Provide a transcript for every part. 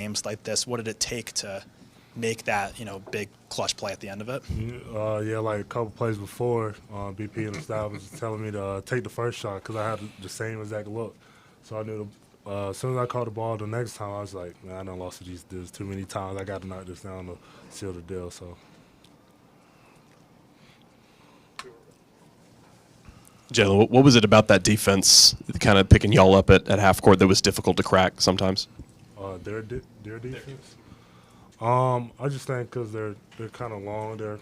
games like this? What did it take to make that, big clutch play at the end of it? Yeah, like a couple plays before, BP and the staff was telling me to take the first shot because I had the same exact look. So I knew as soon as I caught the ball the next time, I was like, man, I done lost to these dudes too many times. I got to knock this down to seal the deal. So. Jalen, what was it about that defense kind of picking y'all up at half court that was difficult to crack sometimes? Their defense? I just think because they're kind of long, they're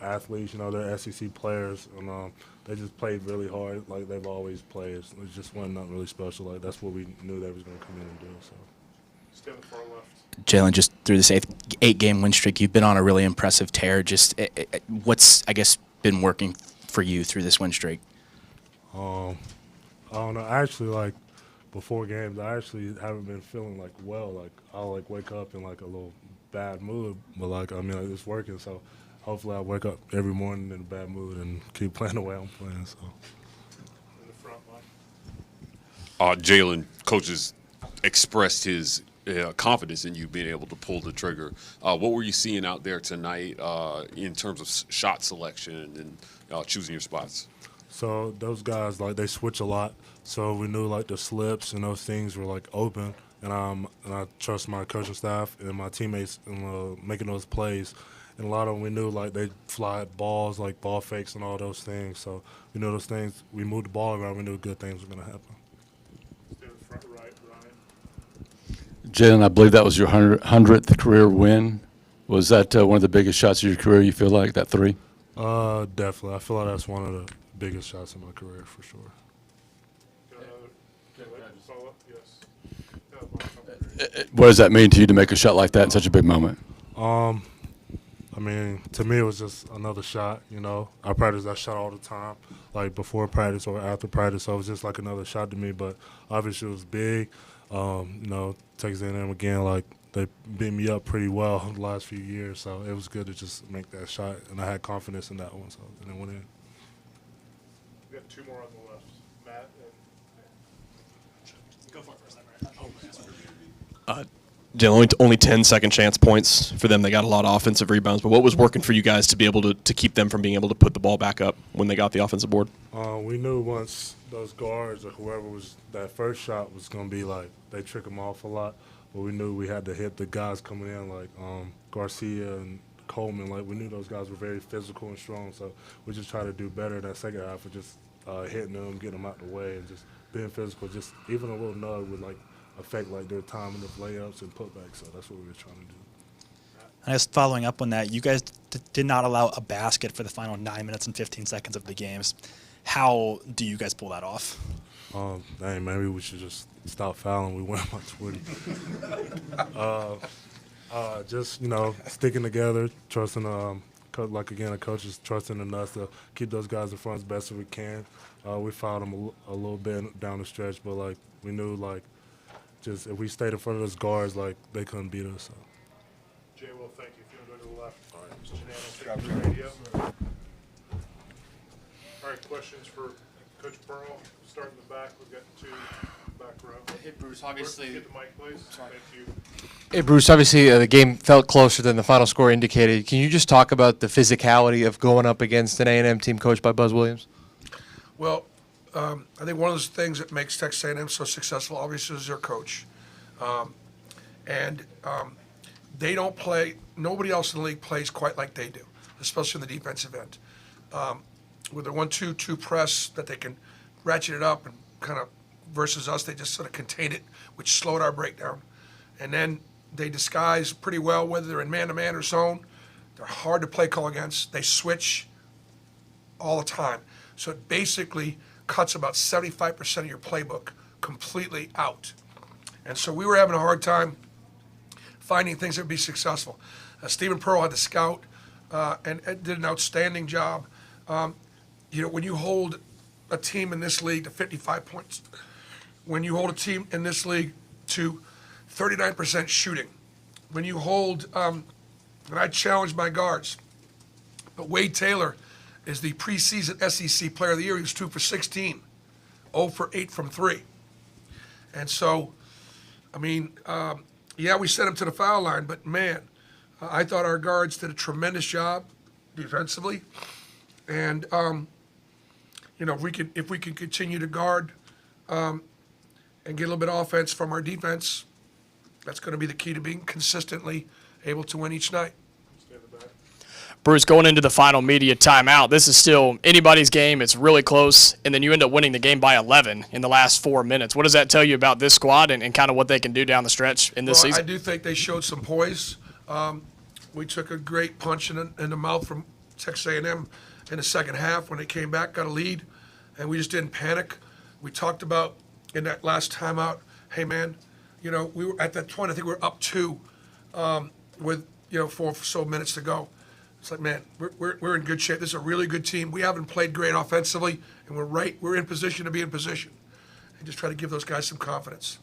athletes, they're SEC players, and they just played really hard like they've always played. It just wasn't nothing really special. Like that's what we knew they was going to come in and do. So. Stay on the far left. Jalen, just through this eight-game win streak, you've been on a really impressive tear. Just what's, I guess, been working for you through this win streak? I don't know. Actually, like before games, I actually haven't been feeling like well. Like I'll like wake up in like a little bad mood, but like it's working. So hopefully I wake up every morning in a bad mood and keep playing the way I'm playing. So. In the front line. Jalen, coaches expressed his confidence in you being able to pull the trigger. What were you seeing out there tonight in terms of shot selection and choosing your spots? So those guys, like, they switch a lot. So we knew, like, the slips and those things were, like, open. And I trust my coaching staff and my teammates in making those plays. And a lot of them we knew, like, they fly balls, like ball fakes and all those things. So we knew those things. We moved the ball around. We knew good things were going to happen. Stay in the front right, Ryan. Jalen, I believe that was your 100th career win. Was that one of the biggest shots of your career, you feel like, that three? Definitely. I feel like that's one of the biggest shots in my career for sure. What does that mean to you to make a shot like that in such a big moment? I mean, to me, it was just another shot, I practice that shot all the time, like before practice or after practice, so it was just like another shot to me, but obviously it was big. Texas A&M, again, like, they beat me up pretty well the last few years, so it was good to just make that shot, and I had confidence in that one, so and it went in. We got two more on the left. Matt and Go for it first. Jalen, only 10 second chance points for them. They got a lot of offensive rebounds, but what was working for you guys to be able to keep them from being able to put the ball back up when they got the offensive board? We knew once those guards or whoever was that first shot was going to be like, they trick them off a lot, but we knew we had to hit the guys coming in like Garcia and Coleman. Like, we knew those guys were very physical and strong, so we just tried to do better in that second half of just hitting them, getting them out the way, and just being physical. Just even a little nug would like affect like their timing of layups and putbacks. So that's what we were trying to do. And just following up on that, you guys did not allow a basket for the final 9 minutes and 15 seconds of the games. How do you guys pull that off? Dang, maybe we should just stop fouling. We win by 20. Just sticking together, trusting. Like again, the coaches trusting in us to keep those guys in front as best as we can. We fouled them a little bit down the stretch, but like we knew like just if we stayed in front of those guards, like they couldn't beat us. So. Jay, well, thank you. If you want to go to the left. All right. Mr. Janelle, take the radio. All right, questions for Coach Pearl. Start in the back. We've got two back row. Hey, Bruce, obviously. Get the mic, please. Sorry. Thank you. Hey, Bruce, obviously the game felt closer than the final score indicated. Can you just talk about the physicality of going up against an A&M team coached by Buzz Williams? Well, I think one of those things that makes Texas A&M so successful, obviously, is their coach. They don't play, nobody else in the league plays quite like they do, especially in the defensive end. With their 1-2-2 press that they can ratchet it up and kind of, versus us, they just sort of contain it, which slowed our breakdown. And then they disguise pretty well, whether they're in man-to-man or zone. They're hard to play call against. They switch all the time. So it basically cuts about 75% of your playbook completely out. And so we were having a hard time finding things that would be successful. Stephen Pearl had to scout and did an outstanding job. When you hold a team in this league to 55 points, when you hold a team in this league to 39% shooting, when you hold, and I challenged my guards, but Wade Taylor is the preseason SEC Player of the Year. He was 2 for 16, 0 for 8 from 3. And so, yeah, we sent him to the foul line, but man, I thought our guards did a tremendous job defensively. And, if we could continue to guard and get a little bit of offense from our defense, that's going to be the key to being consistently able to win each night. Bruce, going into the final media timeout, this is still anybody's game. It's really close, and then you end up winning the game by 11 in the last 4 minutes. What does that tell you about this squad and kind of what they can do down the stretch in this season? I do think they showed some poise. We took a great punch in the mouth from Texas A&M in the second half when they came back, got a lead, and we just didn't panic. We talked about in that last timeout, hey, man, we were at that point, I think we were up 2 with, 4 or so minutes to go. It's like, man, we're in good shape. This is a really good team. We haven't played great offensively, and we're in position to be in position. And just try to give those guys some confidence.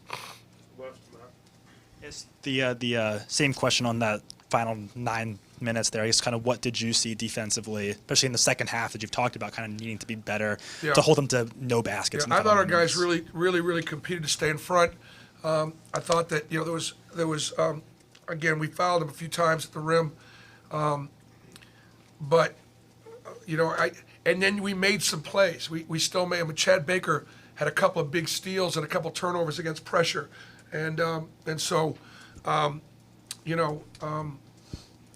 Yes, the same question on that final 9 minutes there. I guess kind of what did you see defensively, especially in the second half that you've talked about kind of needing to be better to hold them to no baskets? Yeah, I thought our guys really competed to stay in front. I thought that, there was again, we fouled them a few times at the rim. But, and then we made some plays. We still made them. Chad Baker had a couple of big steals and a couple of turnovers against pressure. And so, you got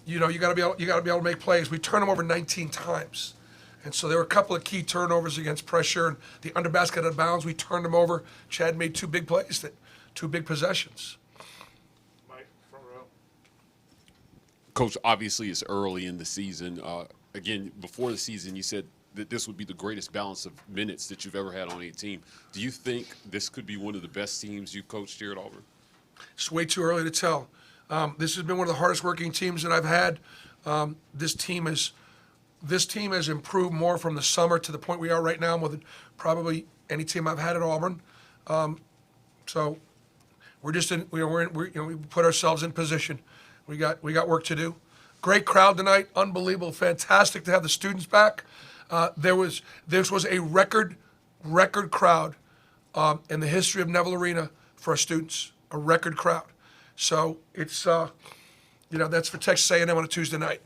to be able to make plays. We turned them over 19 times. And so there were a couple of key turnovers against pressure. And the under basket out of bounds, we turned them over. Chad made 2 big plays, 2 big possessions. Coach, obviously it's early in the season. Again, before the season, you said that this would be the greatest balance of minutes that you've ever had on a team. Do you think this could be one of the best teams you've coached here at Auburn? It's way too early to tell. This has been one of the hardest working teams that I've had. This team has improved more from the summer to the point we are right now more than probably any team I've had at Auburn. So we're just we put ourselves in position. We got work to do. Great crowd tonight, unbelievable, fantastic to have the students back. This was a record crowd in the history of Neville Arena for our students, a record crowd. So it's that's for Texas A&M on a Tuesday night.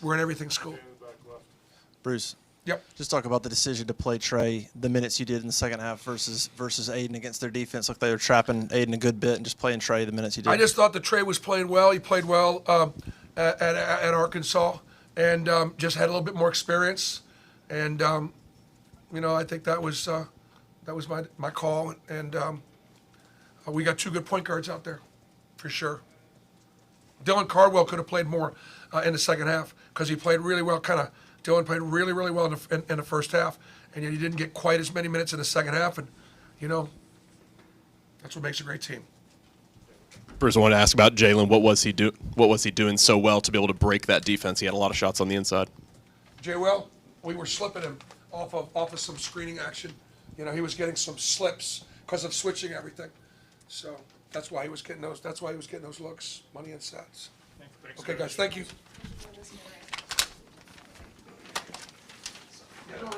We're in everything school. Bruce. Yep. Just talk about the decision to play Trey, the minutes you did in the second half versus Aiden against their defense. Looked like they were trapping Aiden a good bit and just playing Trey the minutes you did. I just thought that Trey was playing well. He played well at Arkansas and just had a little bit more experience. And, I think that was my call. And we got 2 good point guards out there for sure. Dylan Cardwell could have played more in the second half because he played really well, Dylan played really, really well in the first half, and yet he didn't get quite as many minutes in the second half. And, that's what makes a great team. Bruce, I wanted to ask about Jalen. What was he doing so well to be able to break that defense? He had a lot of shots on the inside. Well, we were slipping him off of some screening action. He was getting some slips because of switching everything. So that's why he was getting those. That's why he was getting those looks, money and sets. Okay, guys, thank you. Yeah, no,